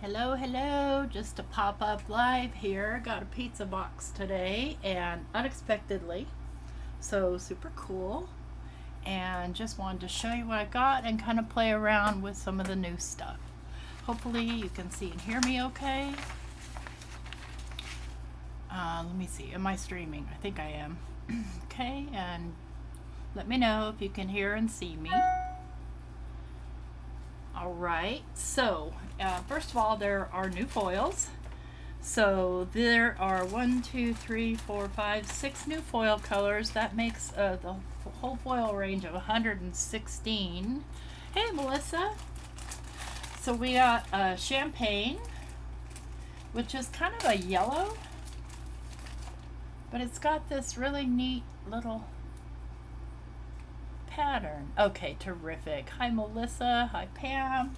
Hello, hello, just a pop-up live here. Got a pizza box today and unexpectedly, so super cool. And just wanted to show you what I got and kind of play around with some of the new stuff. Hopefully you can see and hear me okay. Let me see, am I streaming? I think I am. Okay, and let me know if you can hear and see me. Alright, so first of all, there are new foils. So there are 6 new foil colors. That makes the whole foil range of 116. Hey, Melissa. So we got champagne, which is kind of a yellow, but it's got this really neat little pattern. Okay, terrific. Hi, Melissa. Hi, Pam.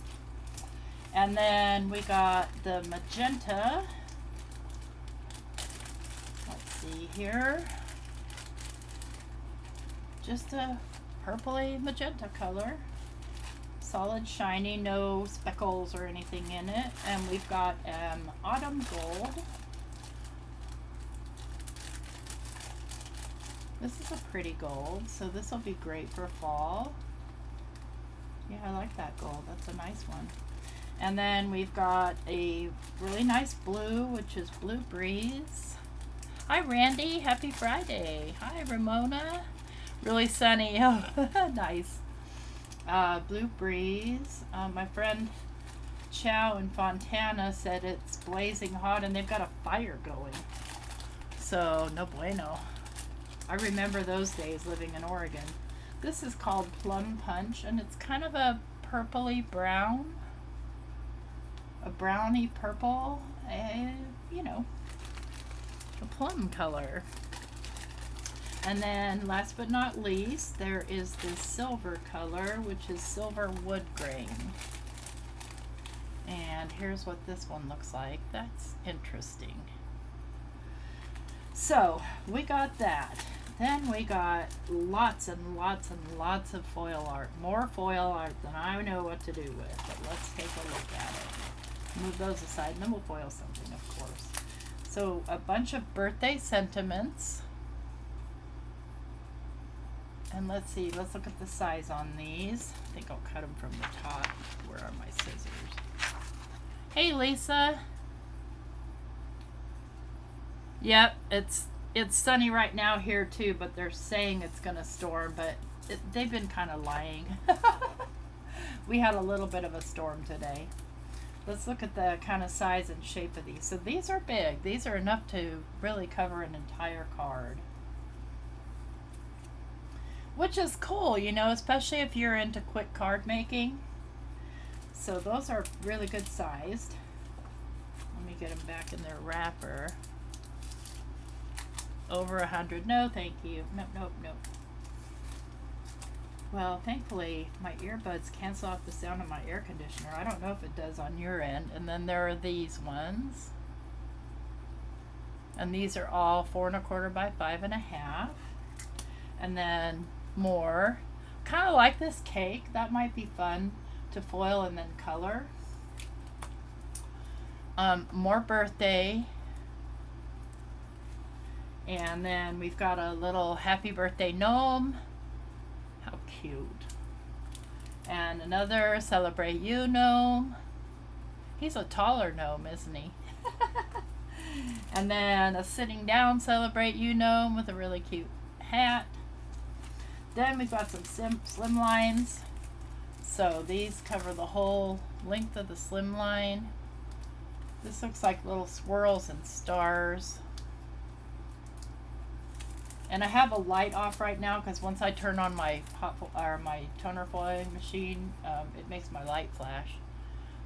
And then we got the magenta. Let's see here. Just a purpley magenta color. Solid, shiny, no speckles or anything in it. And we've got autumn gold. This is a pretty gold, so this will be great for fall. Yeah, I like that gold. That's a nice one. And then we've got a really nice blue, which is Blue Breeze. Hi, Randy. Happy Friday. Hi, Ramona. Really sunny. Oh, nice. Blue Breeze. My friend Chow in Fontana said it's blazing hot and they've got a fire going. So, no bueno. I remember those days living in Oregon. This is called Plum Punch, and it's kind of a purpley brown. A browny purple, you know, a plum color. And then last but not least, there is this silver color, which is silver wood grain. And here's what this one looks like. That's interesting. So we got that. Then we got lots and lots and lots of foil art. More foil art than I know what to do with. But let's take a look at it. Move those aside and then we'll foil something, of course. So a bunch of birthday sentiments. And let's see, let's look at the size on these. I think I'll cut them from the top. Where are my scissors? Hey, Lisa. Yep, it's sunny right now here too, but they're saying it's gonna storm, but they've been kind of lying. We had a little bit of a storm today. Let's look at the kind of size and shape of these. So these are big. These are enough to really cover an entire card. Which is cool, you know, especially if you're into quick card making. So those are really good sized. Let me get them back in their wrapper. Over 100. No, thank you. Nope, nope, nope. Well, thankfully, my earbuds cancel out the sound of my air conditioner. I don't know if it does on your end. And then there are these ones. And these are all 4 1/4 by 5 1/2. And then more. Kind of like this cake. That might be fun to foil and then color. More birthday. And then we've got a little happy birthday gnome. How cute. And another celebrate you gnome. He's a taller gnome, isn't he? And then a sitting down celebrate you gnome with a really cute hat. Then we've got some slim lines. So these cover the whole length of the slim line. This looks like little swirls and stars. And I have a light off right now because once I turn on my my toner foiling machine, it makes my light flash.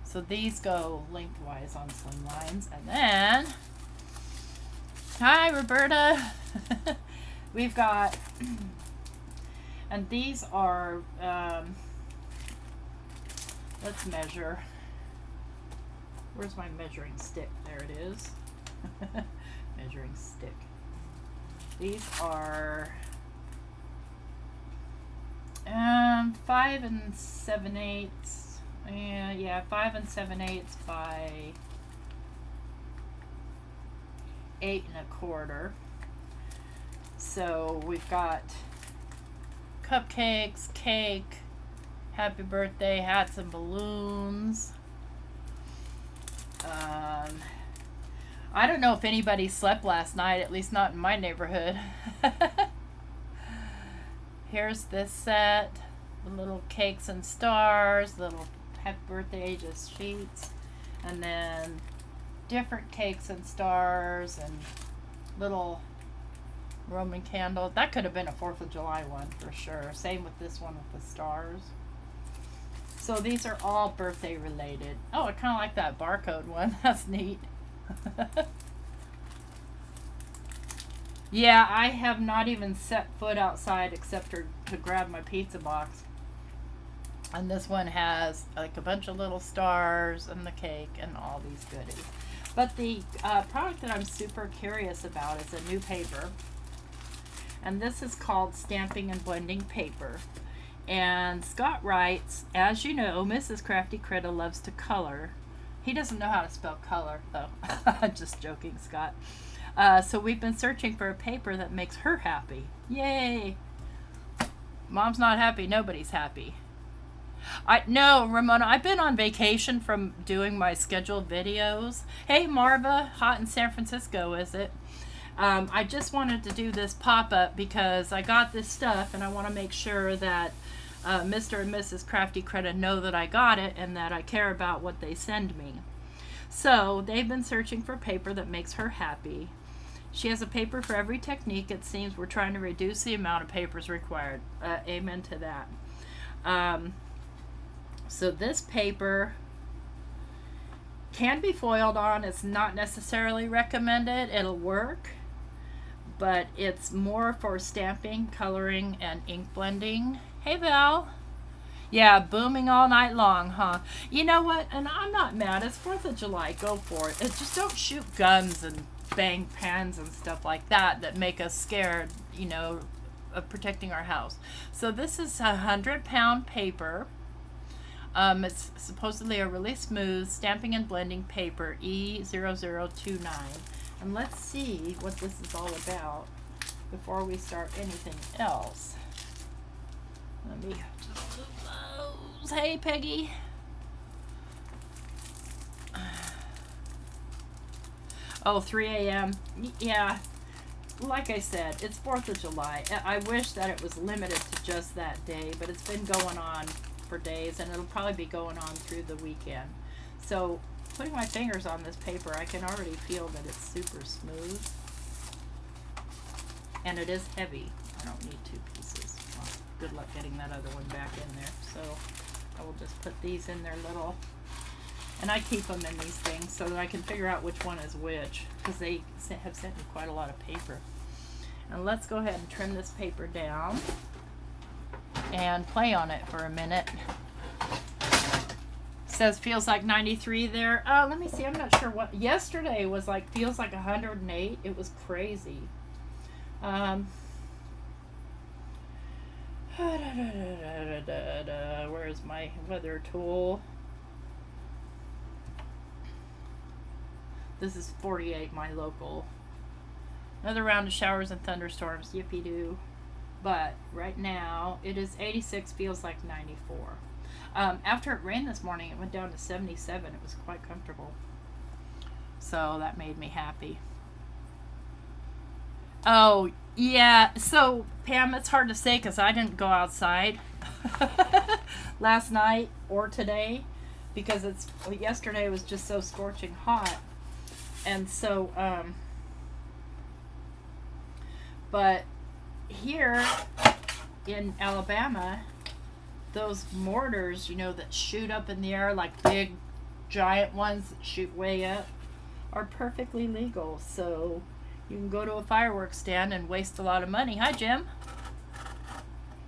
So these go lengthwise on slim lines. And then, hi Roberta. We've got, and these are, let's measure. Where's my measuring stick? There it is. Measuring stick. These are 5 7/8 Yeah, 5 7/8 by 8 1/4. So we've got cupcakes, cake, happy birthday, hats and balloons. I don't know if anybody slept last night, at least not in my neighborhood. Here's this set, the little cakes and stars, little happy birthday just sheets, and then different cakes and stars and little Roman candles. That could have been a 4th of July one for sure. Same with this one with the stars. So these are all birthday related. Oh, I kind of like that barcode one. That's neat. Yeah, I have not even set foot outside except to grab my pizza box. And this one has like a bunch of little stars and the cake and all these goodies. But the product that I'm super curious about is a new paper. And this is called Stamping and Blending Paper. And Scott writes, as you know, Mrs. Crafty Critta loves to color. He doesn't know how to spell color, though. Just joking, Scott. So we've been searching for a paper that makes her happy. Yay! Mom's not happy, nobody's happy. No, Ramona, I've been on vacation from doing my scheduled videos. Hey, Marva, hot in San Francisco, is it? I just wanted to do this pop-up because I got this stuff and I want to make sure that Mr. and Mrs. Crafty Critta know that I got it and that I care about what they send me. So they've been searching for paper that makes her happy. She has a paper for every technique. It seems we're trying to reduce the amount of papers required. Amen to that. So this paper can be foiled on. It's not necessarily recommended. It'll work, but it's more for stamping, coloring, and ink blending. Hey, Val. Yeah, booming all night long, huh? You know what? And I'm not mad. It's 4th of July. Go for it. Just don't shoot guns and bang pans and stuff like that make us scared, you know, of protecting our house. So this is 100-pound paper. It's supposedly a really smooth stamping and blending paper, E0029. And let's see what this is all about before we start anything else. Let me just move those. Hey, Peggy. Oh, 3 a.m. Yeah, like I said, it's 4th of July. I wish that it was limited to just that day, but it's been going on for days, and it'll probably be going on through the weekend. So, putting my fingers on this paper, I can already feel that it's super smooth. And it is heavy. I don't need 2 pieces. Well, good luck getting that other one back in there. So, I will just put these in their little... And I keep them in these things so that I can figure out which one is which, because they have sent me quite a lot of paper. And let's go ahead and trim this paper down and play on it for a minute. Says feels like 93 there. Let me see. I'm not sure what. Yesterday was like, feels like 108. It was crazy. Where's my weather tool? This is 48, my local. Another round of showers and thunderstorms. Yippee-doo. But right now, it is 86, feels like 94. After it rained this morning, it went down to 77. It was quite comfortable. So that made me happy. Oh, yeah. So, Pam, it's hard to say because I didn't go outside last night or today because yesterday was just so scorching hot. And so, but here in Alabama, those mortars, you know, that shoot up in the air, like big, giant ones that shoot way up, are perfectly legal. So you can go to a fireworks stand and waste a lot of money. Hi, Jim.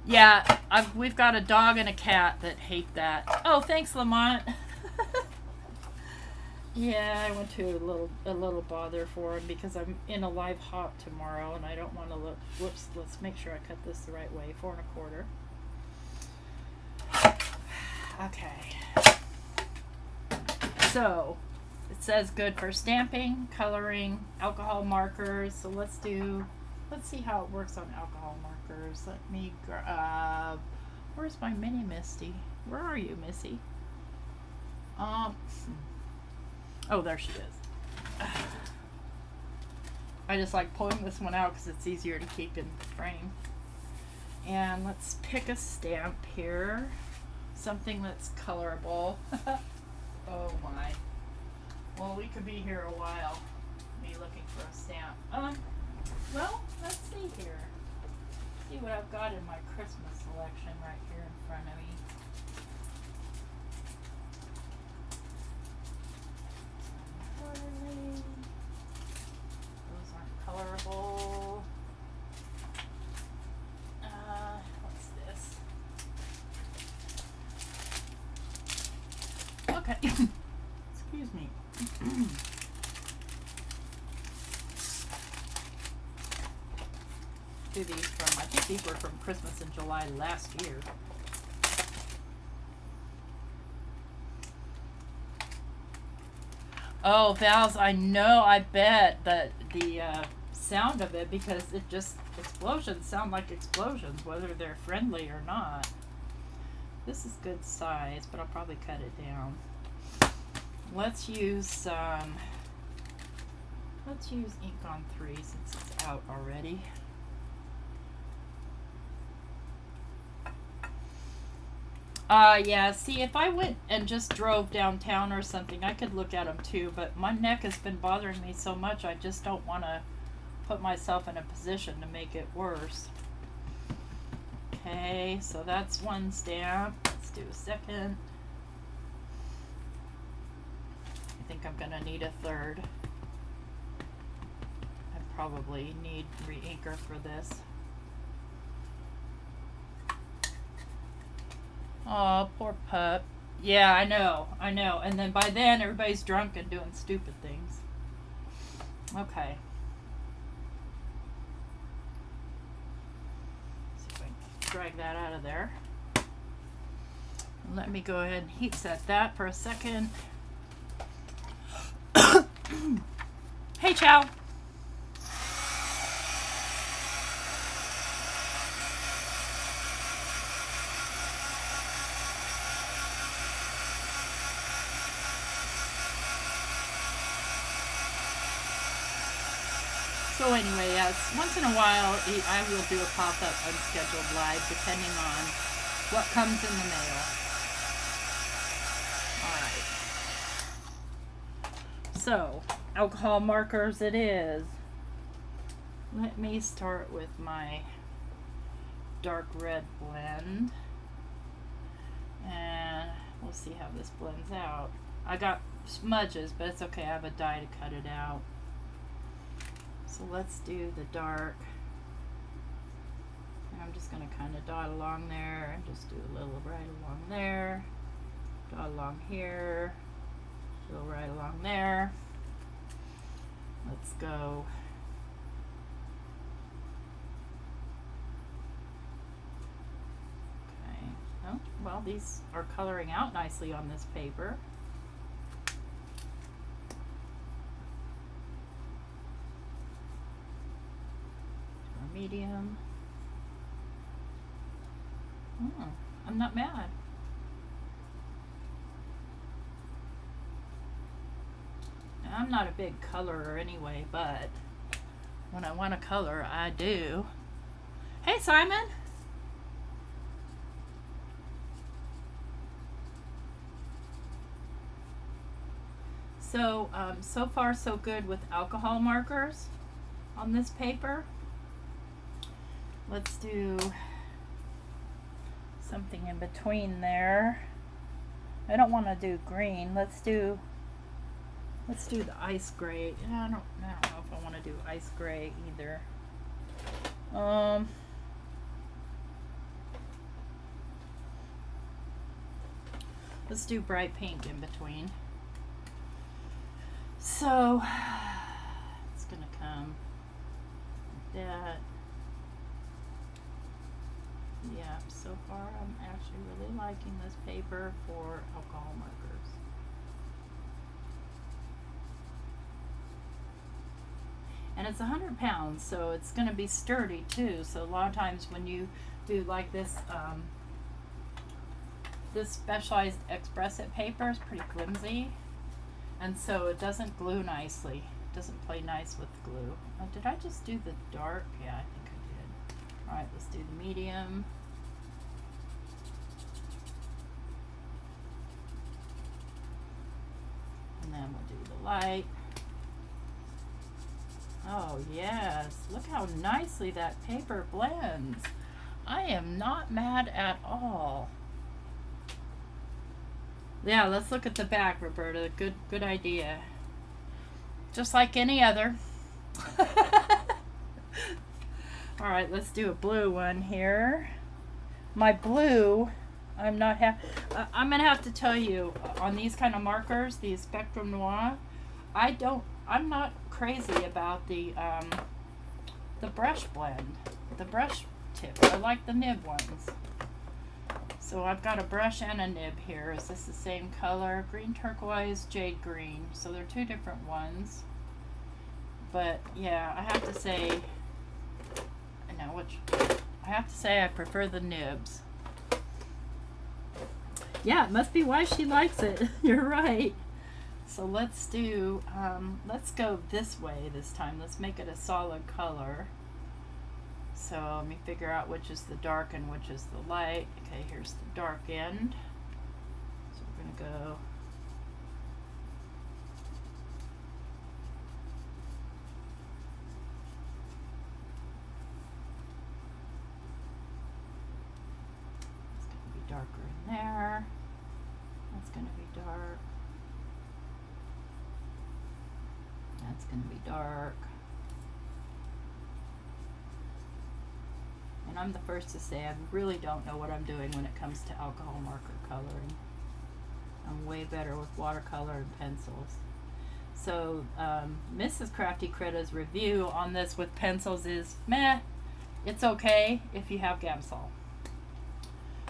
Yeah, we've got a dog and a cat that hate that. Oh, thanks, Lamont. Yeah, I went to a little bother for him because I'm in a live hop tomorrow and I don't want to look. Whoops, let's make sure I cut this the right way. 4 1/4. Okay. So it says good for stamping, coloring, alcohol markers. So let's see how it works on alcohol markers. Let me grab, where's my mini Misty? Where are you, Missy? Oh, there she is. I just like pulling this one out because it's easier to keep in the frame. And let's pick a stamp here. Something that's colorable. Oh my. Well, we could be here a while. Me looking for a stamp. Well, let's see here. See what I've got in my Christmas selection right here in front of me. Those aren't colorable. What's this? Okay. Excuse me. Do these from, I think these were from Christmas in July last year. Oh, Val's, I know, I bet that the sound of it, because it just, explosions sound like explosions, whether they're friendly or not. This is good size, but I'll probably cut it down. Let's use ink on 3 since it's out already. Yeah, see, if I went and just drove downtown or something, I could look at them too, but my neck has been bothering me so much, I just don't want to put myself in a position to make it worse. Okay, so that's one stamp. Let's do a second. I think I'm gonna need a third. I probably need re-inker for this. Oh, poor pup. Yeah, I know. And then by then, everybody's drunk and doing stupid things. Okay. See if I can drag that out of there. Let me go ahead and heat set that for a second. Hey, Chow. So anyway, yes, once in a while I will do a pop-up unscheduled live depending on what comes in the mail. Alright. So, alcohol markers it is. Let me start with my dark red blend. And we'll see how this blends out. I got smudges, but it's okay, I have a die to cut it out. So let's do the dark. And I'm just going to kind of dot along there and just do a little right along there. Dot along here. Go right along there. Let's go. Okay. Oh, well, these are coloring out nicely on this paper. Medium. I'm not mad. Now, I'm not a big colorer anyway, but when I want to color, I do. Hey, Simon. So, so far so good with alcohol markers on this paper. Let's do something in between there. I don't want to do green. Let's do the ice gray. I don't know if I want to do ice gray either. Let's do bright pink in between. So it's gonna come like that. Yeah, so far I'm actually really liking this paper for alcohol markers. And it's 100 pounds, so it's going to be sturdy too. So a lot of times when you do like this, this specialized expressive paper is pretty flimsy, and so it doesn't glue nicely. It doesn't play nice with glue. Did I just do the dark? Yeah, I think I did. All right, let's do the medium. And then we'll do the light. Oh yes, look how nicely that paper blends. I am not mad at all. Yeah, let's look at the back, Roberta. Good idea. Just like any other. All right, let's do a blue one here. My blue, I'm gonna have to tell you, on these kind of markers, these Spectrum Noir, I'm not crazy about the brush blend, the brush tip. I like the nib ones. So I've got a brush and a nib here. Is this the same color? Green turquoise, jade green. So they're two different ones. But yeah, I have to say, I prefer the nibs. Yeah, it must be why she likes it. You're right. So let's do, let's go this way this time. Let's make it a solid color. So let me figure out which is the dark and which is the light. Okay, here's the dark end. So we're gonna go it's gonna be darker in there. That's gonna be dark. That's gonna be dark. And I'm the first to say I really don't know what I'm doing when it comes to alcohol marker coloring. I'm way better with watercolor and pencils. So Mrs. Crafty Critta's review on this with pencils is meh. It's okay if you have Gamsol.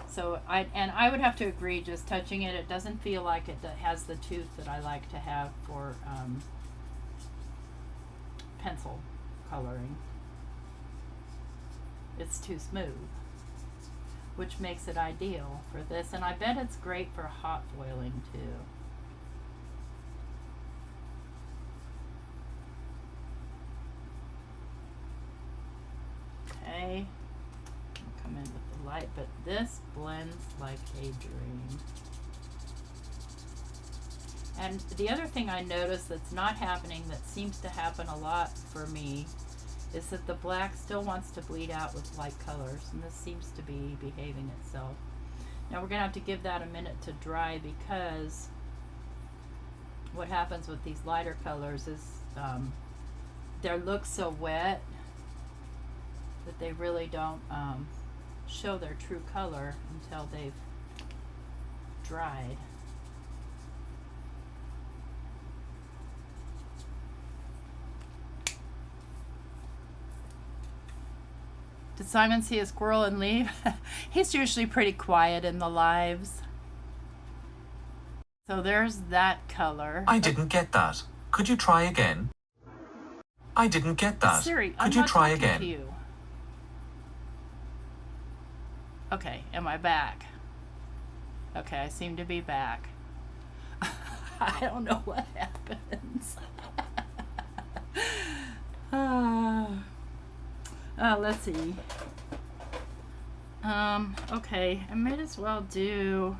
So I would have to agree, just touching it, it doesn't feel like it has the tooth that I like to have for pencil coloring. It's too smooth, which makes it ideal for this, and I bet it's great for hot foiling too. Okay, I'll come in with the light, but this blends like a dream. And the other thing I noticed that's not happening, that seems to happen a lot for me, is that the black still wants to bleed out with light colors, and this seems to be behaving itself. Now we're going to have to give that a minute to dry, because what happens with these lighter colors is they look so wet that they really don't show their true color until they've dried. Did Simon see a squirrel and leave? He's usually pretty quiet in the lives. So there's that color. I didn't get that. Could you try again? I didn't get that. Siri, Could you try again? To you. Okay, am I back? Okay, I seem to be back. I don't know what happens. Let's see. Okay, I might as well do.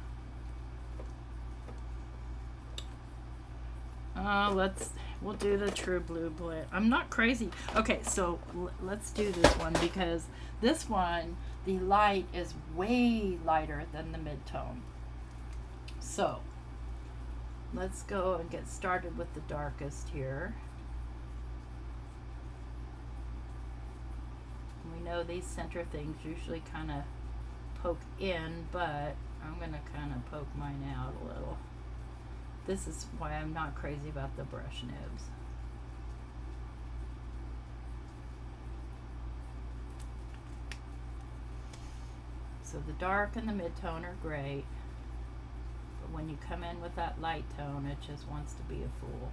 We'll do the True Blue blend. I'm not crazy. Okay, so let's do this one, because this one, the light is way lighter than the mid-tone. So let's go and get started with the darkest here. We know these center things usually kind of poke in, but I'm going to kind of poke mine out a little. This is why I'm not crazy about the brush nibs. So the dark and the mid-tone are great, but when you come in with that light tone, it just wants to be a fool.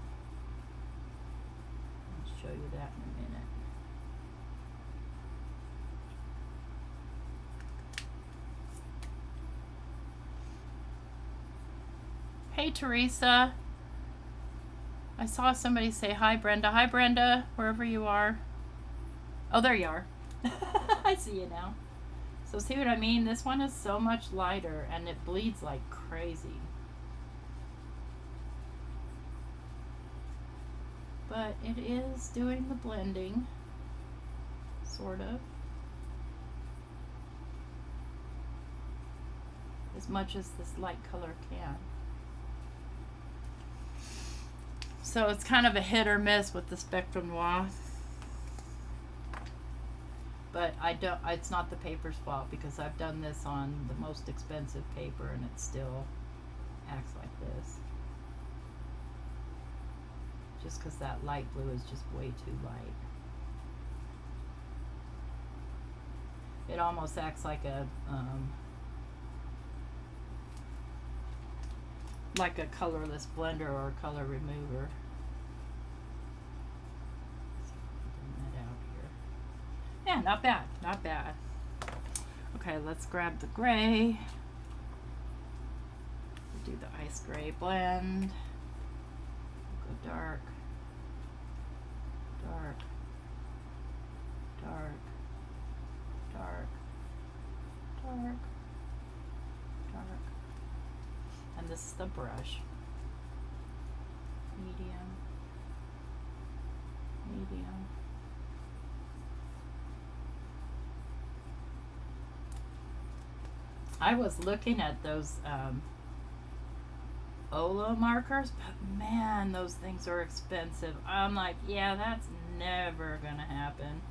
Let's show you that in a minute. Hey, Teresa. I saw somebody say hi, Brenda. Hi, Brenda, wherever you are. Oh, there you are. I see you now. So see what I mean? This one is so much lighter and it bleeds like crazy. But it is doing the blending, sort of. As much as this light color can. So it's kind of a hit or miss with the Spectrum Noir. But it's not the paper's fault because I've done this on the most expensive paper and it still acts like this. Just because that light blue is just way too light. It almost acts like a colorless blender or a color remover. Yeah, not bad, not bad. Okay, let's grab the gray. Do the ice gray blend. Go dark, dark, dark, dark, dark, dark. And this is the brush. Medium, medium. I was looking at those Olo markers, but man, those things are expensive. I'm like, yeah, that's never gonna happen.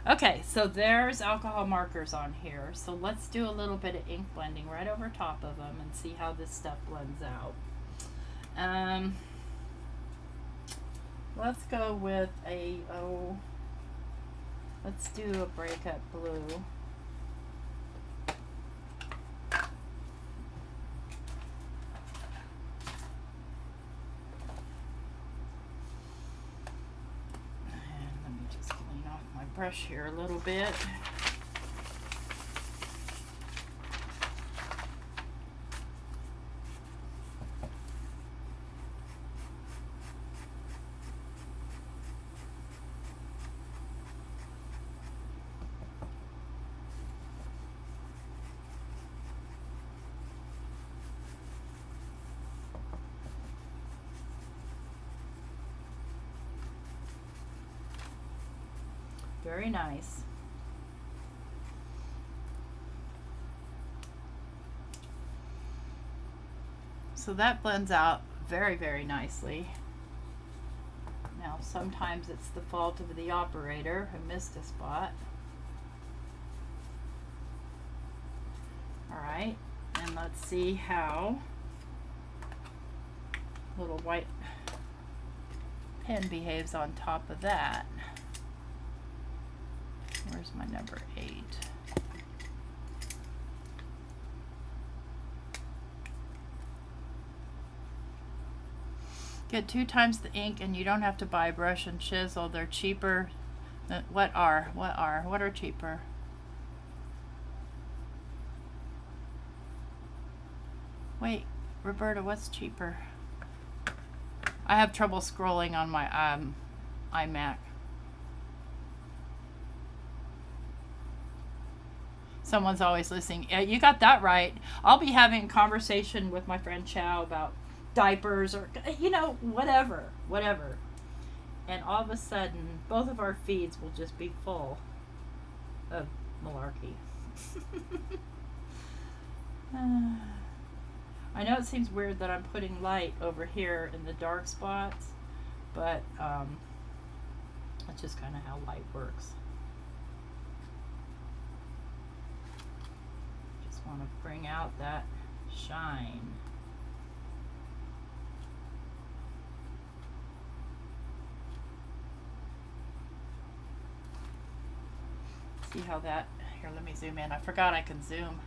Okay, so there's alcohol markers on here. So let's do a little bit of ink blending right over top of them and see how this stuff blends out. Let's go with let's do a breakup blue. And let me just clean off my brush here a little bit. Very nice. So that blends out very, very nicely. Now, sometimes it's the fault of the operator who missed a spot. All right, and let's see how little white pen behaves on top of that. Where's my number 8? Get 2 times the ink and you don't have to buy brush and chisel. They're cheaper. What are cheaper? Wait, Roberta, what's cheaper? I have trouble scrolling on my iMac. Someone's always listening. You got that right. I'll be having a conversation with my friend Chow about diapers or, whatever. And all of a sudden, both of our feeds will just be full of malarkey. I know it seems weird that I'm putting light over here in the dark spots, but that's just kind of how light works. Want to bring out that shine. See how that, here, let me zoom in. I forgot I can zoom.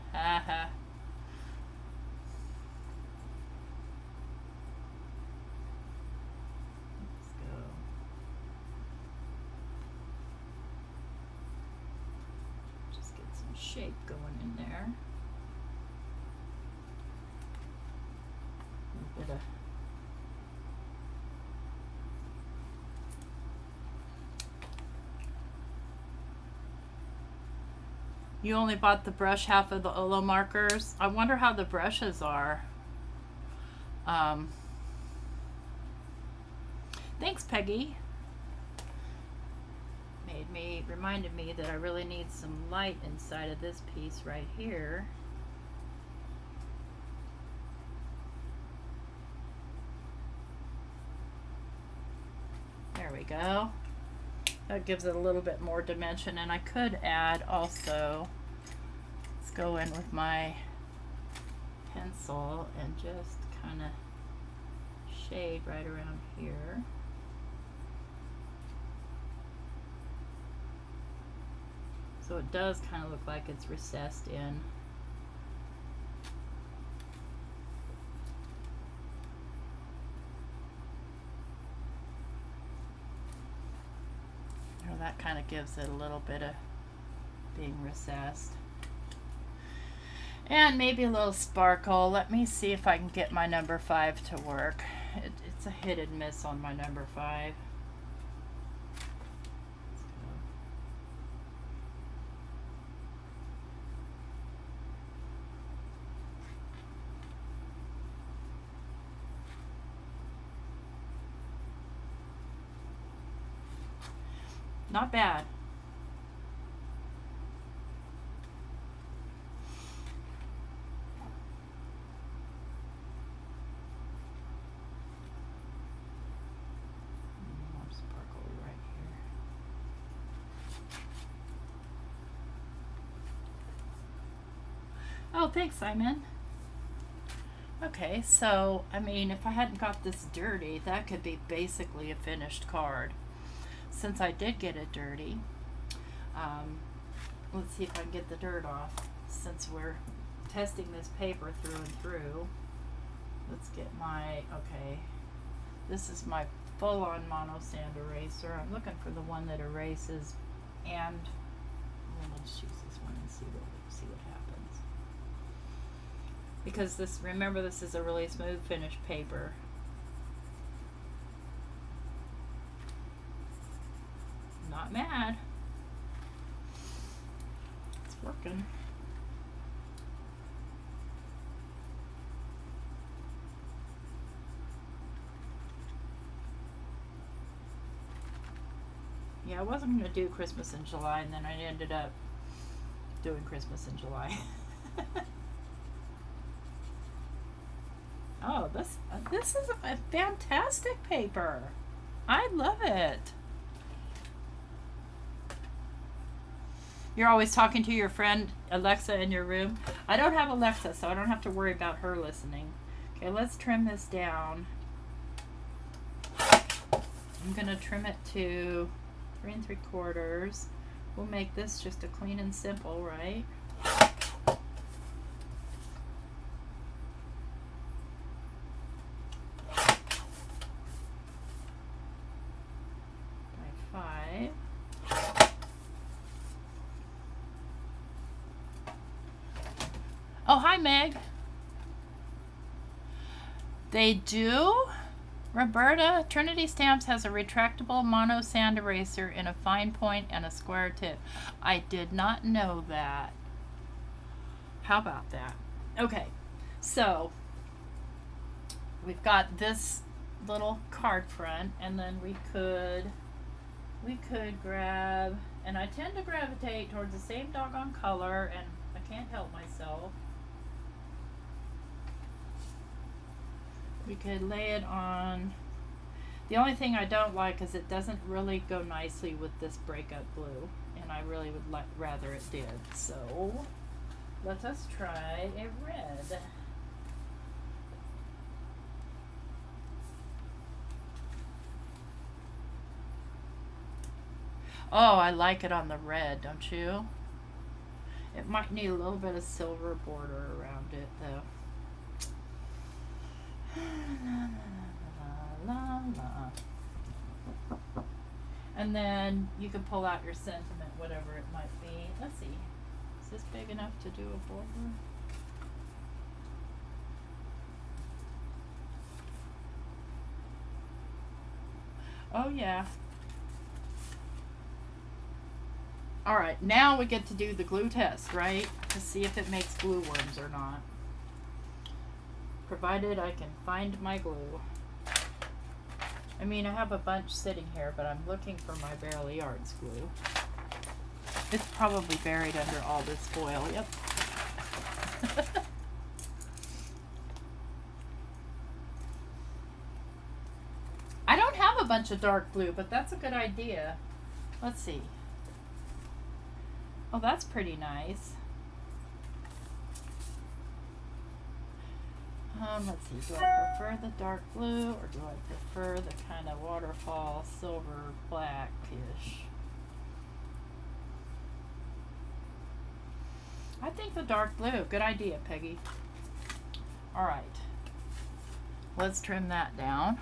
shape going in there. A little bit of You only bought the brush half of the Olo markers. I wonder how the brushes are. Thanks, Peggy. Reminded me that I really need some light inside of this piece right here. There we go. That gives it a little bit more dimension, and I could add also, let's go in with my pencil and just kind of shade right around here. So it does kind of look like it's recessed in. That kind of gives it a little bit of being recessed. And maybe a little sparkle. Let me see if I can get my number 5 to work. It's a hit and miss on my number 5. Not bad. More sparkly right here. Oh, thanks, Simon. Okay, so, I mean, if I hadn't got this dirty, that could be basically a finished card. Since I did get it dirty, let's see if I can get the dirt off. Since we're testing this paper through and through, let's get my, okay, this is my full-on mono sand eraser. I'm looking for the one that erases, and let's use this one and see what happens. Because this, remember, this is a really smooth finished paper. Not mad. It's working. Yeah, I wasn't going to do Christmas in July, and then I ended up doing Christmas in July. Oh, this is a fantastic paper. I love it. You're always talking to your friend Alexa in your room. I don't have Alexa, so I don't have to worry about her listening. Okay, let's trim this down. I'm gonna trim it to 3 3/4. We'll make this just a clean and simple, right? By 5. Oh, hi, Meg. They do? Roberta, Trinity Stamps has a retractable mono sand eraser in a fine point and a square tip. I did not know that. How about that? Okay, so we've got this little card front, and then we could grab, and I tend to gravitate towards the same doggone color, and I can't help myself. We could lay it on. The only thing I don't like is it doesn't really go nicely with this breakup blue, and I really would rather it did. So let us try a red. Oh, I like it on the red, don't you? It might need a little bit of silver border around it, though. And then you can pull out your sentiment, whatever it might be. Let's see. Is this big enough to do a border? Oh yeah. Alright, now we get to do the glue test, right? To see if it makes glue worms or not. Provided I can find my glue. I mean, I have a bunch sitting here, but I'm looking for my Barely Arts glue. It's probably buried under all this foil, yep. I don't have a bunch of dark blue, but that's a good idea. Let's see. Oh, that's pretty nice. Let's see, do I prefer the dark blue or do I prefer the kind of waterfall silver blackish? I think the dark blue. Good idea, Peggy. Alright. Let's trim that down.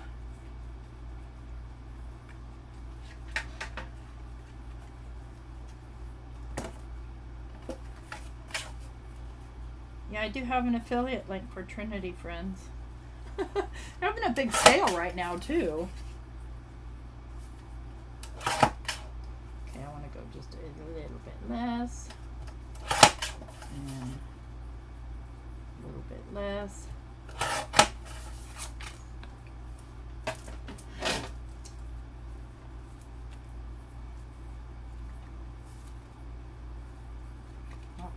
Yeah, I do have an affiliate link for Trinity Friends. They're having a big sale right now, too. Okay, I want to go just a little bit less. And a little bit less.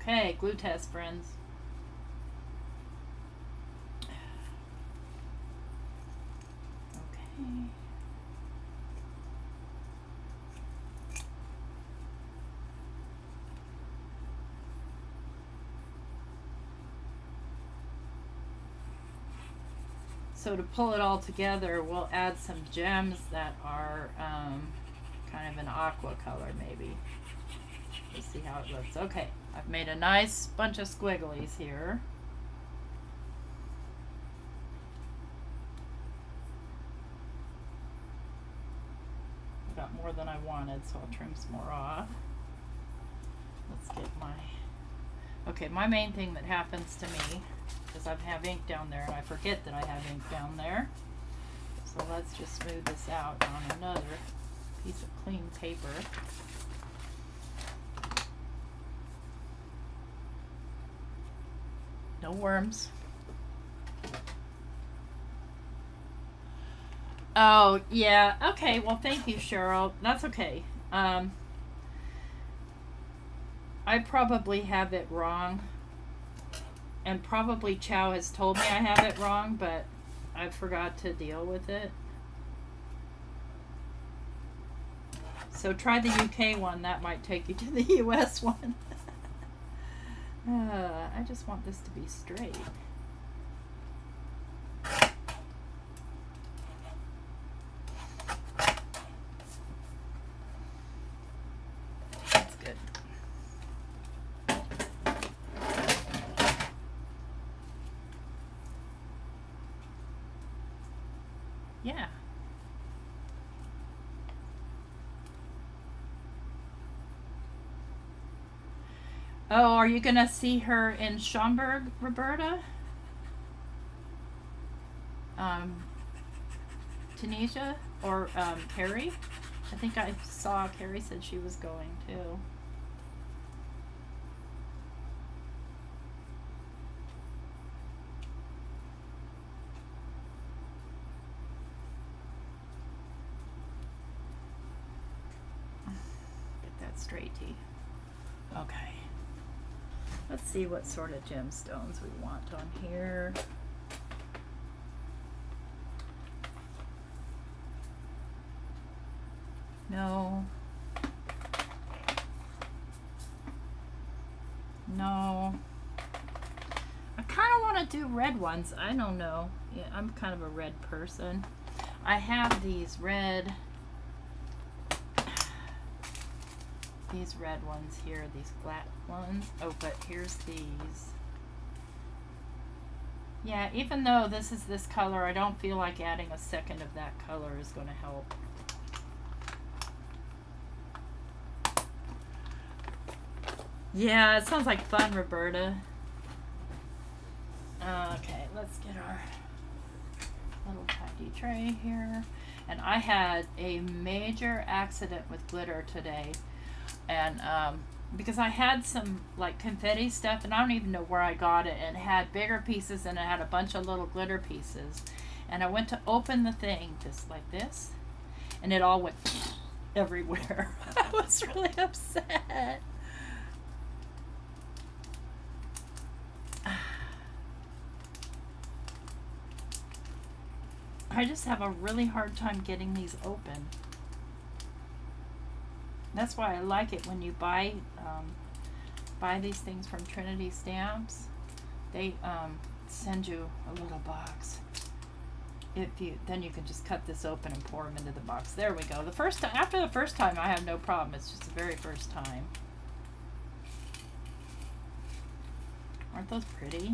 Okay, glue test, friends. Okay. So to pull it all together, we'll add some gems that are kind of an aqua color maybe. Let's see how it looks. Okay, I've made a nice bunch of squigglies here. I got more than I wanted, so I'll trim some more off. Let's get my... Okay, my main thing that happens to me is I have ink down there and I forget that I have ink down there. So let's just smooth this out on another piece of clean paper. No worms. Oh, yeah. Okay, well, thank you, Cheryl. That's okay. I probably have it wrong. And probably Chow has told me I have it wrong, but I forgot to deal with it. So try the UK one. That might take you to the US one. I just want this to be straight. That's good. Yeah. Oh, are you gonna see her in Schaumburg, Roberta? Tunisia? Or Carrie? I think I saw Carrie said she was going too. Get that straight, T. Okay. Let's see what sort of gemstones we want on here. No. No. I kind of want to do red ones. I don't know. Yeah, I'm kind of a red person. I have these red ones here, these flat ones. Oh, but here's these. Yeah, even though this is this color, I don't feel like adding a second of that color is going to help. Yeah, it sounds like fun, Roberta. Okay, let's get our little tidy tray here. And I had a major accident with glitter today. And because I had some like confetti stuff, and I don't even know where I got it, and it had bigger pieces and it had a bunch of little glitter pieces. And I went to open the thing just like this, and it all went everywhere. I was really upset. I just have a really hard time getting these open. That's why I like it when you buy these things from Trinity Stamps. They send you a little box. Then you can just cut this open and pour them into the box. There we go. After the first time, I have no problem. It's just the very first time. Aren't those pretty?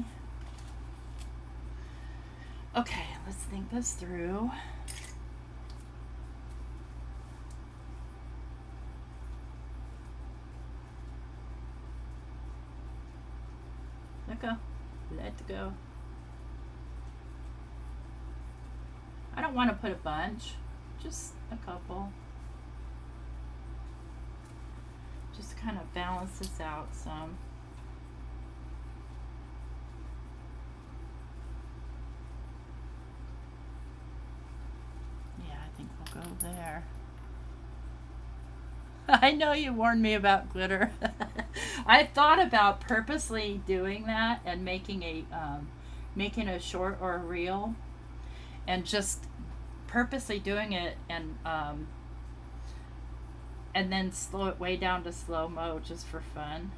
Okay, let's think this through. Let go. Let go. I don't want to put a bunch, just a couple. Just kind of balance this out some. Yeah, I think we'll go there. I know you warned me about glitter. I thought about purposely doing that and making a short or a reel, and just purposely doing it and then slow it way down to slow mo just for fun,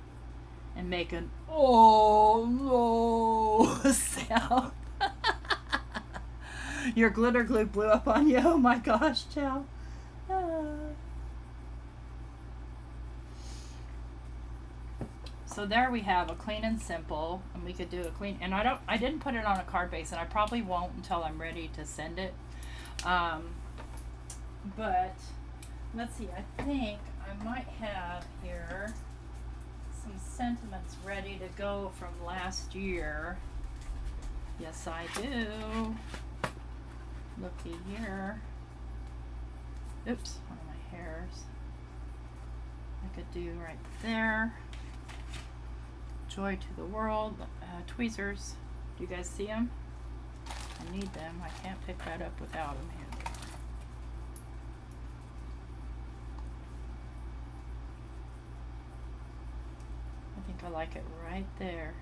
and make an oh no sound. Your glitter glue blew up on you. Oh my gosh, Chow. So there we have a clean and simple, and we could do a clean, and I didn't put it on a card base, and I probably won't until I'm ready to send it. But let's see, I think I might have here some sentiments ready to go from last year. Yes, I do. Looky here. Oops, one of my hairs. I could do right there. Joy to the world. Tweezers. Do you guys see them? I need them. I can't pick that up without them. Here they are. I think I like it right there.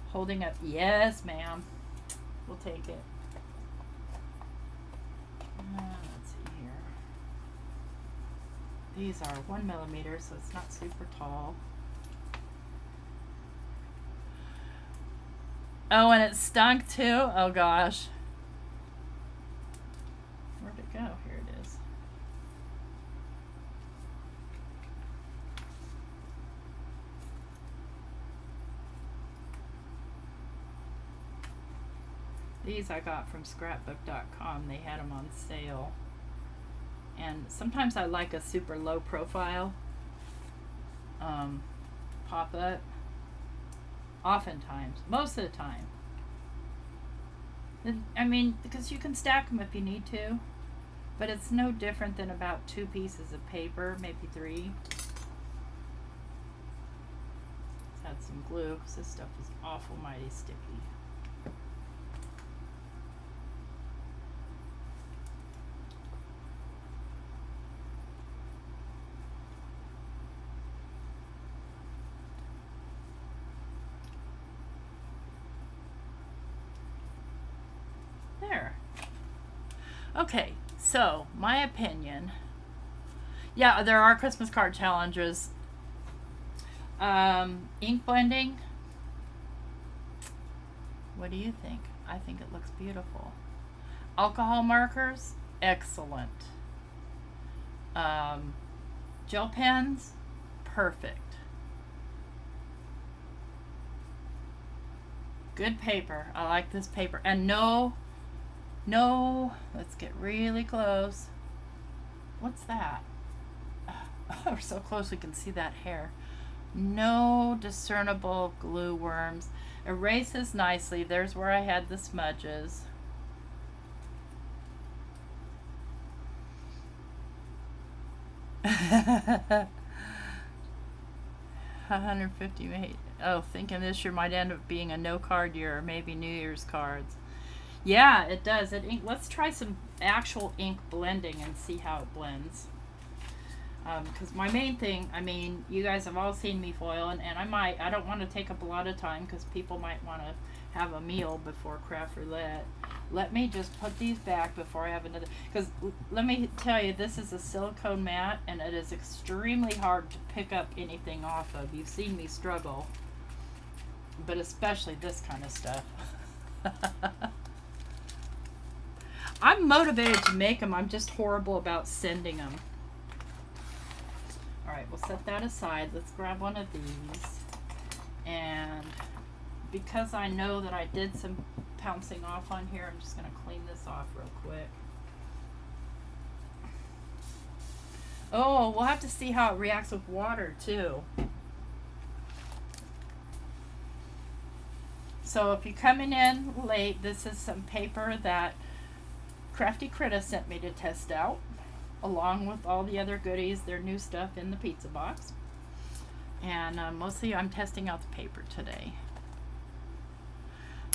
Holding up. Yes, ma'am. We'll take it. Let's see here. These are 1 millimeter, so it's not super tall. Oh, and it stunk too? Oh gosh. Where'd it go? Here it is. These I got from scrapbook.com. They had them on sale. And sometimes I like a super low profile pop-up. Oftentimes. Most of the time. I mean, because you can stack them if you need to. But it's no different than about 2 pieces of paper, maybe 3. Let's add some glue because this stuff is awful mighty sticky. There. Okay, so my opinion. Yeah, there are Christmas card challenges. Ink blending. What do you think? I think it looks beautiful. Alcohol markers, excellent. Gel pens, perfect. Good paper. I like this paper. And no, let's get really close. What's that? Oh, we're so close we can see that hair. No discernible glue worms. Erases nicely. There's where I had the smudges. $150 made. Oh, thinking this year might end up being a no card year or maybe New Year's cards. Yeah, it does. Let's try some actual ink blending and see how it blends. Because my main thing, I mean, you guys have all seen me foil, and I don't want to take up a lot of time because people might want to have a meal before craft roulette. Let me just put these back before I have another, because let me tell you, this is a silicone mat, and it is extremely hard to pick up anything off of. You've seen me struggle, but especially this kind of stuff. I'm motivated to make them, I'm just horrible about sending them. Alright, we'll set that aside. Let's grab one of these. And because I know that I did some pouncing off on here, I'm just going to clean this off real quick. Oh, we'll have to see how it reacts with water too. So if you're coming in late, this is some paper that Crafty Critta sent me to test out, along with all the other goodies, their new stuff in the pizza box. And mostly I'm testing out the paper today.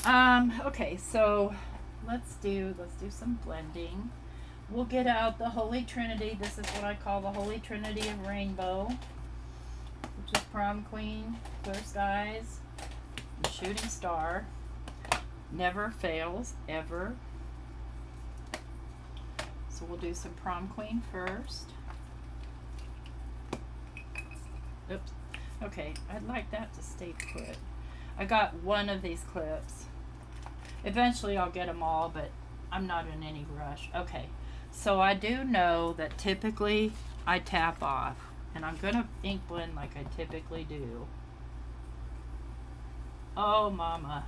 Okay, so let's do some blending. We'll get out the Holy Trinity. This is what I call the Holy Trinity of Rainbow, which is Prom Queen, Clear Skies, and Shooting Star. Never fails, ever. So we'll do some Prom Queen first. Oops. Okay, I'd like that to stay put. I got one of these clips. Eventually I'll get them all, but I'm not in any rush. Okay, so I do know that typically I tap off, and I'm going to ink blend like I typically do. Oh, mama.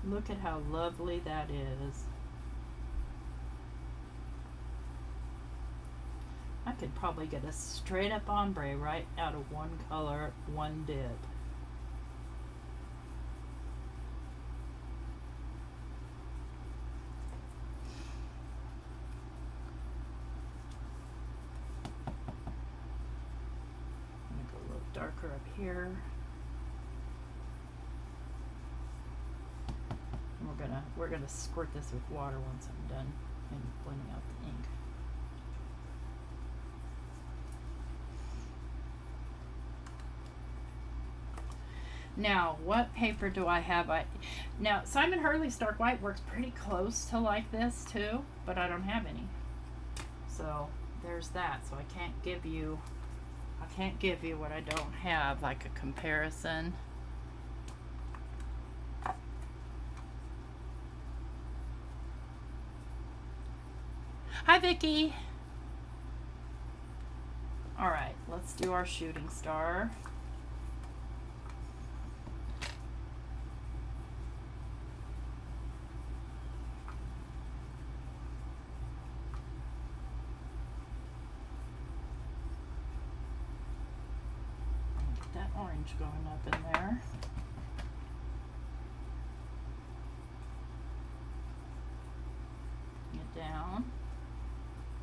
Look at how lovely that is. I could probably get a straight up ombre right out of one color, one dip. I'm gonna go a little darker up here. And we're gonna squirt this with water once I'm done and blending out the ink. Now, what paper do I have? Now, Simon Hurley's Stark White works pretty close to like this too, but I don't have any. So there's that. So I can't give you what I don't have, like a comparison. Hi, Vicky. All right, let's do our Shooting Star. Orange going up in there. Get down.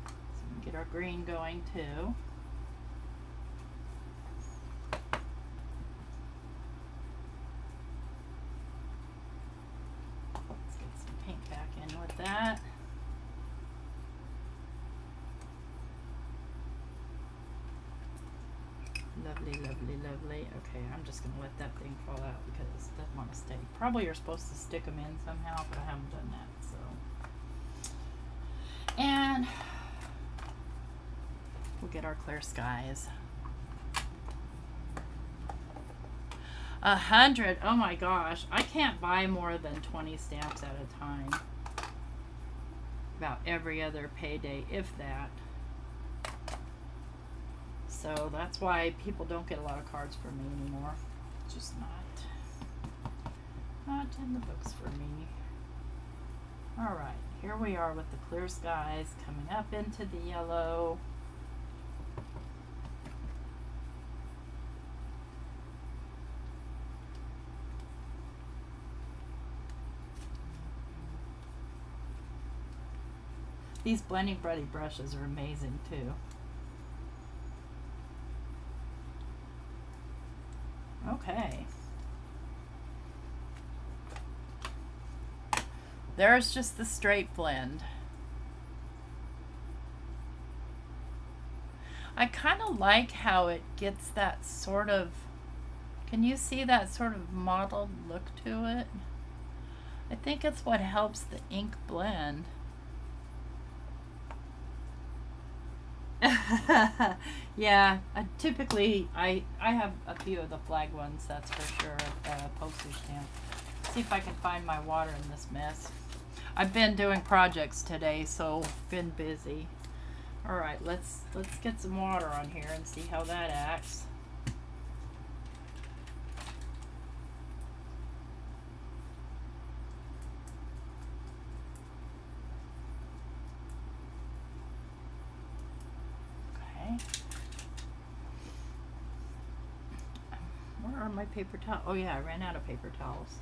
So we get our green going too. Let's get some paint back in with that. Lovely, lovely, lovely. Okay, I'm just going to let that thing fall out because it doesn't want to stay. Probably you're supposed to stick them in somehow, but I haven't done that, so. And we'll get our Clear Skies. 100. Oh my gosh. I can't buy more than 20 stamps at a time. About every other payday, if that. So that's why people don't get a lot of cards from me anymore. Just not in the books for me. Alright, here we are with the Clear Skies coming up into the yellow. These Blending Buddy brushes are amazing too. Okay. There's just the straight blend. I kind of like how it gets that sort of, can you see that sort of mottled look to it? I think it's what helps the ink blend. Yeah, typically I have a few of the flag ones, that's for sure, postage stamp. See if I can find my water in this mess. I've been doing projects today, so been busy. All right, let's get some water on here and see how that acts. Okay. Where are my paper towels? Oh yeah, I ran out of paper towels.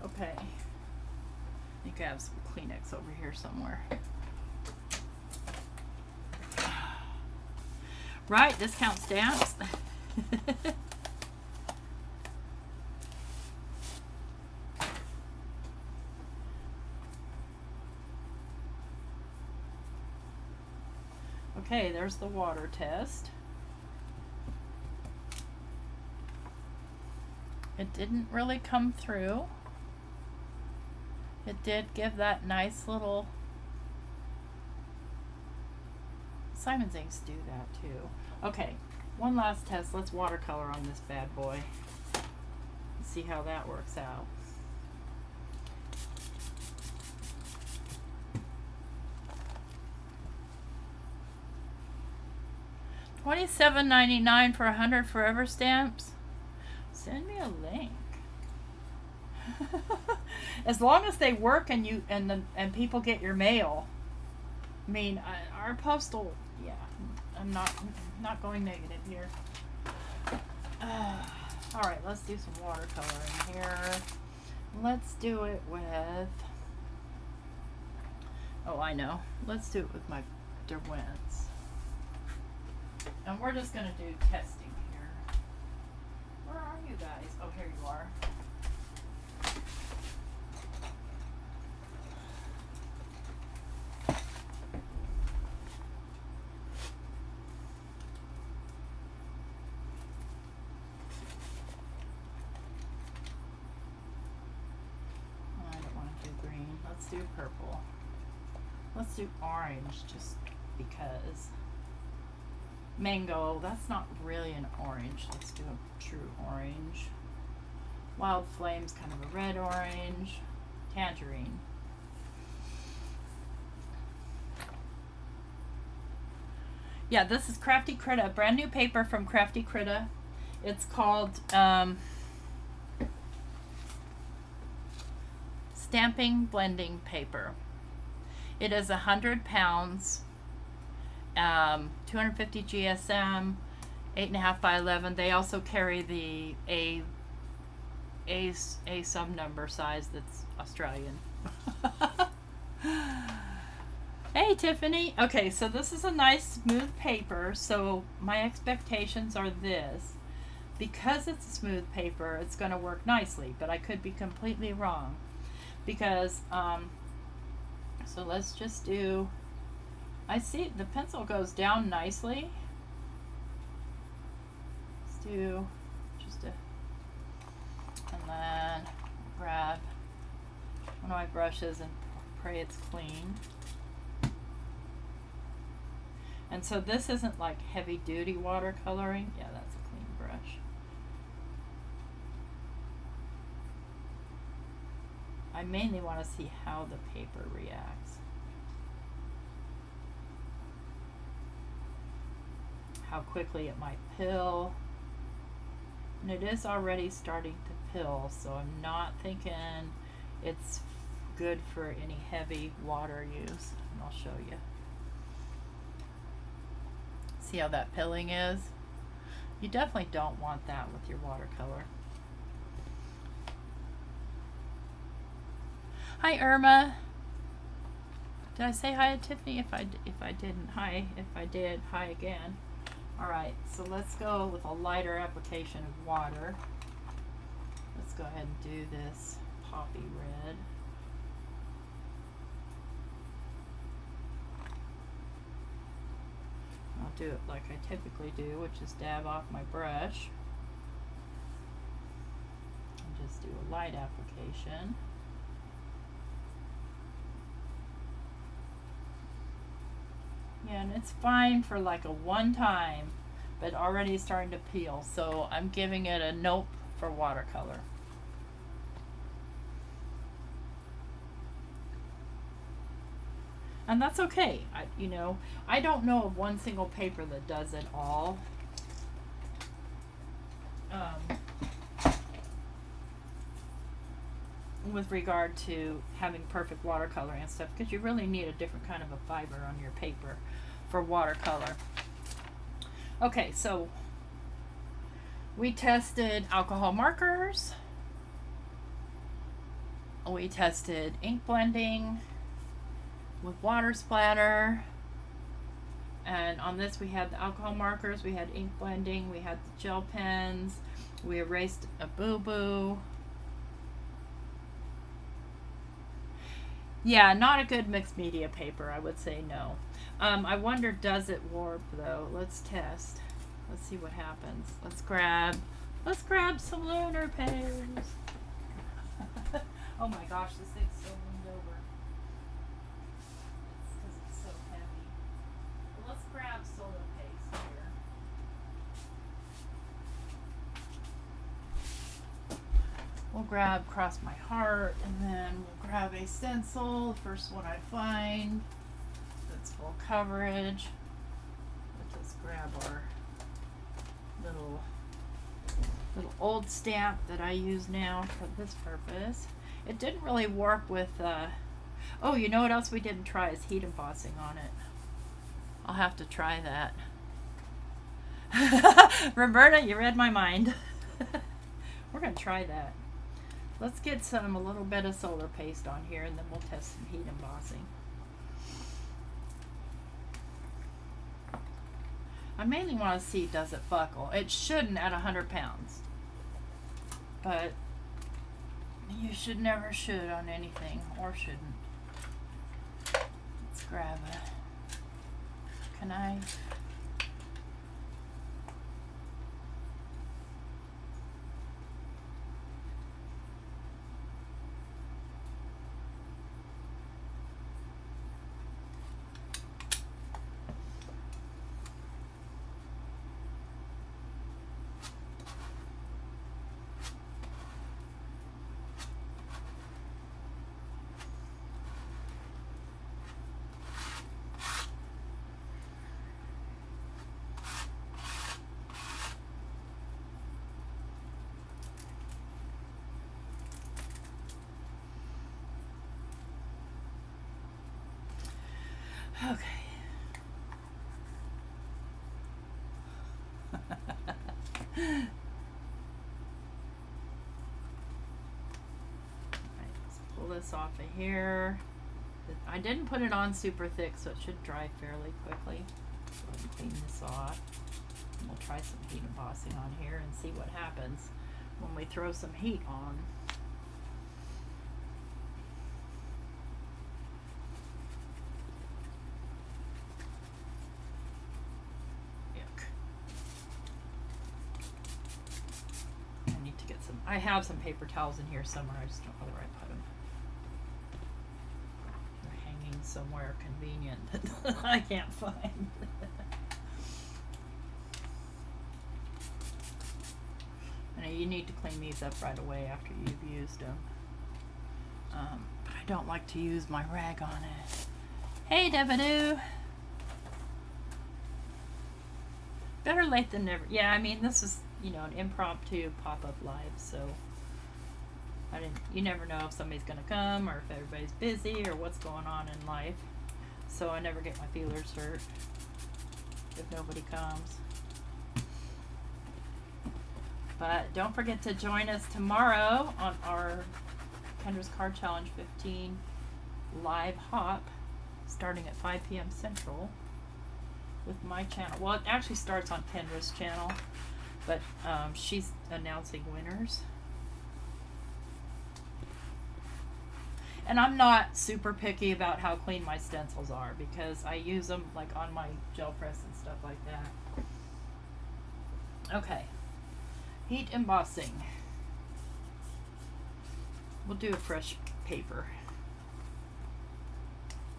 Okay. I think I have some Kleenex over here somewhere. Right, discount stamps. Okay, there's the water test. It didn't really come through. It did give that nice little, Simon's inks do that too. Okay, one last test. Let's watercolor on this bad boy. Let's see how that works out. $27.99 for 100 Forever stamps. Send me a link. As long as they work and you and people get your mail. I mean, our postal. Yeah, I'm not going negative here. All right, let's do some watercoloring here. Let's do it with. Oh, I know. Let's do it with my Derwents. And we're just gonna do testing here. Where are you guys? Oh, here you are. Let's do purple. Let's do orange just because. Mango, that's not really an orange. Let's do a true orange. Wild Flame's kind of a red orange. Tangerine. Yeah, this is Crafty Critta, brand new paper from Crafty Critta. It's called Stamping Blending Paper. It is 100 pounds, 250 GSM, 8.5 by 11. They also carry the A sub number size that's Australian. Hey Tiffany. Okay, so this is a nice smooth paper. So my expectations are this. Because it's a smooth paper, it's going to work nicely, but I could be completely wrong. Because, so let's just do, I see the pencil goes down nicely. Let's do just a, and then grab one of my brushes and pray it's clean. And so this isn't like heavy duty watercoloring. Yeah, that's a clean brush. I mainly want to see how the paper reacts. How quickly it might pill. And it is already starting to pill, so I'm not thinking it's good for any heavy water use. And I'll show you. See how that pilling is? You definitely don't want that with your watercolor. Hi Irma. Did I say hi to Tiffany? If I didn't, hi. If I did, hi again. All right, so let's go with a lighter application of water. Let's go ahead and do this poppy red. I'll do it like I typically do, which is dab off my brush and just do a light application. Yeah, and it's fine for like a one time, but already starting to peel, so I'm giving it a nope for watercolor. And that's okay. I don't know of one single paper that does it all. With regard to having perfect watercolor and stuff, because you really need a different kind of a fiber on your paper for watercolor. Okay, so we tested alcohol markers, we tested ink blending with water splatter, and on this we had the alcohol markers, we had ink blending, we had the gel pens, we erased a boo-boo. Yeah, not a good mixed media paper, I would say no. I wonder, does it warp though? Let's test. Let's see what happens. Let's grab some lunar pears. Oh my gosh, this thing's so leaned over. It's because it's so heavy. Well, let's grab solar paste here. We'll grab Cross My Heart, and then we'll grab a stencil, the first one I find that's full coverage. We'll just grab our little old stamp that I use now for this purpose. It didn't really work with, oh, you know what else we didn't try is heat embossing on it. I'll have to try that. Roberta, you read my mind. We're going to try that. Let's get a little bit of solar paste on here, and then we'll test some heat embossing. I mainly want to see, does it buckle? It shouldn't at 100 pounds. But you never should on anything, or shouldn't. Let's grab a knife. Okay. Alright, let's pull this off of here. I didn't put it on super thick, so it should dry fairly quickly. So let me clean this off. And we'll try some heat embossing on here and see what happens when we throw some heat on. I have some paper towels in here somewhere. I just don't know where I put them. They're hanging somewhere convenient that I can't find. And you need to clean these up right away after you've used them. But I don't like to use my rag on it. Hey, Devadoo! Better late than never. Yeah, I mean, this is, an impromptu pop-up live, so you never know if somebody's gonna come or if everybody's busy or what's going on in life. So I never get my feelers hurt if nobody comes. But don't forget to join us tomorrow on our Kendra's Card Challenge 15 live hop starting at 5 p.m. Central with my channel. Well, it actually starts on Kendra's channel, but she's announcing winners. And I'm not super picky about how clean my stencils are because I use them like on my gel press and stuff like that. Okay, heat embossing. We'll do a fresh paper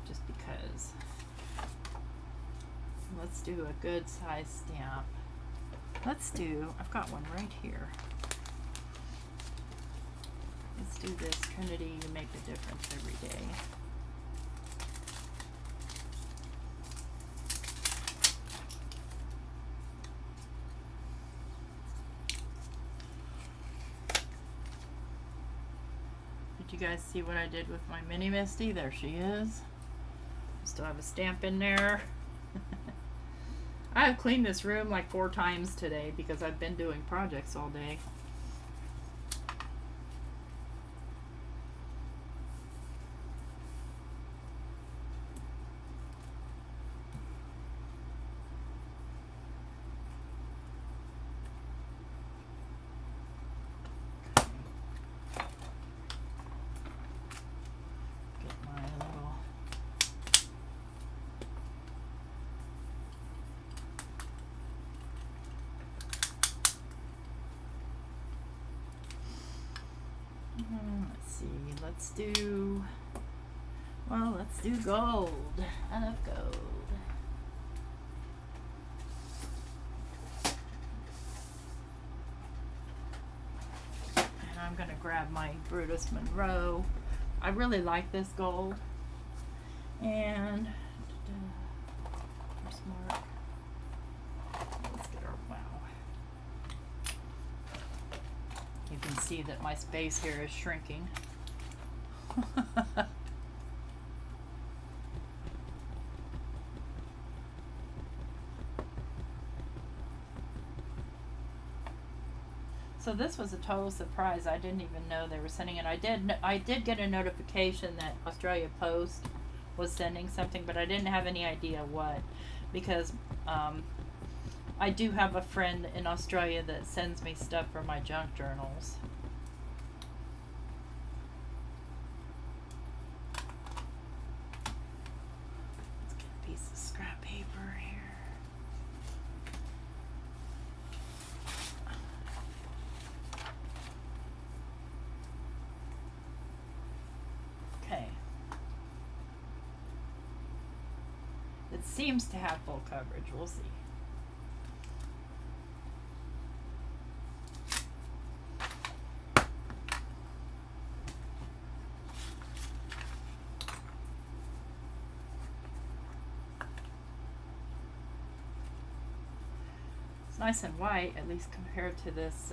just because. Let's do a good size stamp. I've got one right here. Let's do this Trinity to make a difference every day. Did you guys see what I did with my mini Misty? There she is. Still have a stamp in there. I have cleaned this room like 4 times today because I've been doing projects all day. Let's do gold. I love gold. And I'm gonna grab my Brutus Monroe. I really like this gold. And where's Mark? Let's get our wow. You can see that my space here is shrinking. So this was a total surprise. I didn't even know they were sending it. I did get a notification that Australia Post was sending something, but I didn't have any idea what, because I do have a friend in Australia that sends me stuff for my junk journals. Let's get a piece of scrap paper here. Okay. It seems to have full coverage. We'll see. It's nice and white, at least compared to this.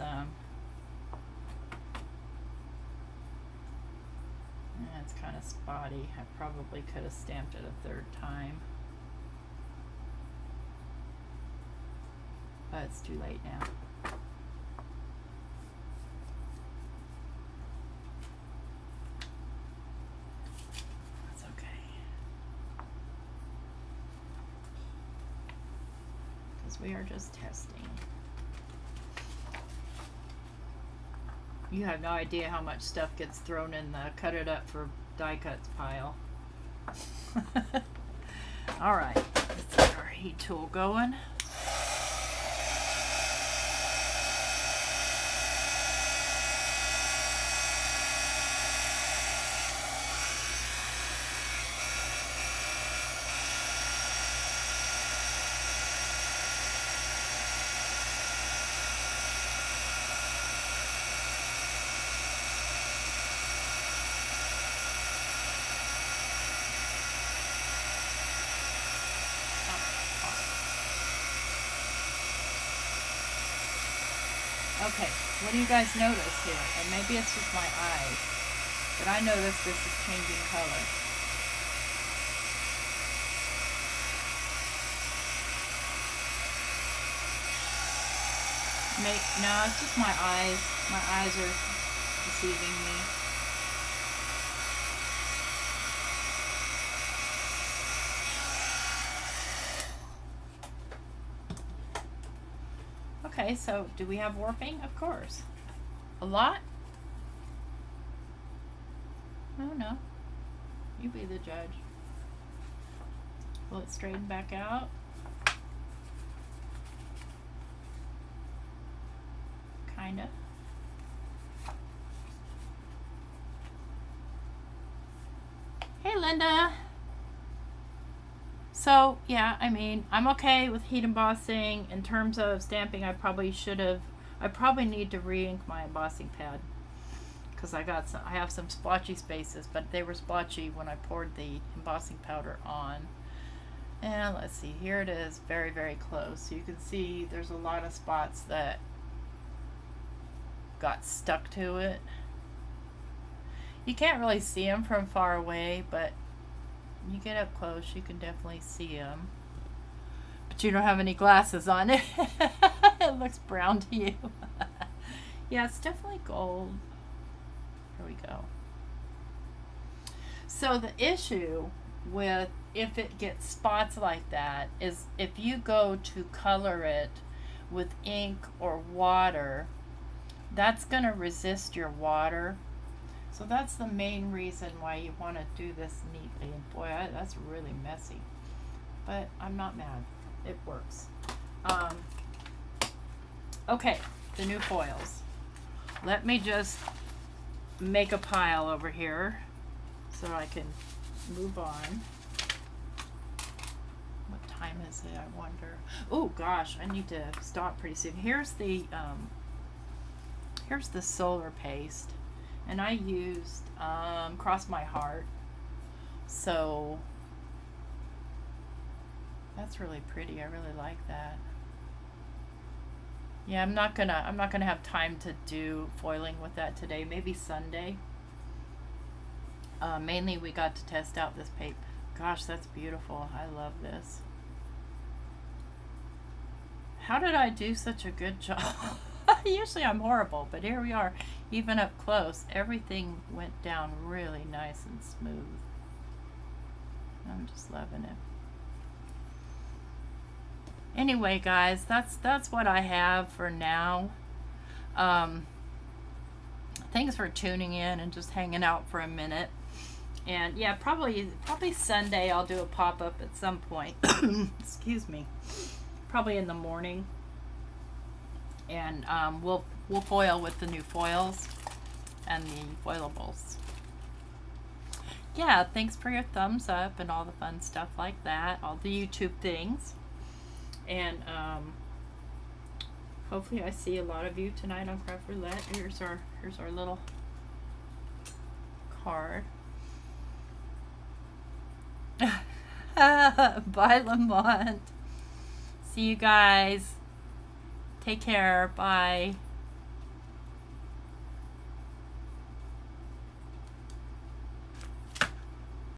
It's kind of spotty. I probably could have stamped it a 3rd time. But it's too late now. That's okay. Because we are just testing. You have no idea how much stuff gets thrown in the cut it up for die cuts pile. Alright, let's get our heat tool going. Okay, what do you guys notice here? And maybe it's just my eyes, but I notice this is changing color. No, it's just my eyes. My eyes are deceiving me. Okay, so do we have warping? Of course. A lot? Oh no. You be the judge. Will it straighten back out? Kinda. Hey Linda! So, yeah, I mean, I'm okay with heat embossing. In terms of stamping, I probably need to re-ink my embossing pad. Because I have some splotchy spaces, but they were splotchy when I poured the embossing powder on. And let's see, here it is, very, very close. So you can see there's a lot of spots that got stuck to it. You can't really see them from far away, but you get up close, you can definitely see them. But you don't have any glasses on it. It looks brown to you. Yeah, it's definitely gold. Here we go. So the issue with if it gets spots like that is if you go to color it with ink or water, that's going to resist your water. So that's the main reason why you want to do this neatly. And boy, that's really messy. But I'm not mad. It works. Okay, the new foils. Let me just make a pile over here so I can move on. What time is it, I wonder? Oh gosh, I need to stop pretty soon. Here's the solar paste. And I used Cross My Heart, so that's really pretty. I really like that. Yeah, I'm not gonna have time to do foiling with that today. Maybe Sunday. Mainly, we got to test out this paper. Gosh, that's beautiful. I love this. How did I do such a good job? Usually I'm horrible, but here we are. Even up close, everything went down really nice and smooth. I'm just loving it. Anyway, guys, that's what I have for now. Thanks for tuning in and just hanging out for a minute. And yeah, probably Sunday I'll do a pop-up at some point. Excuse me. Probably in the morning. And we'll foil with the new foils and the foilables. Yeah, thanks for your thumbs up and all the fun stuff like that, all the YouTube things. And hopefully I see a lot of you tonight on Craft Roulette. Here's our little card. Bye, Lamont. See you guys. Take care. Bye.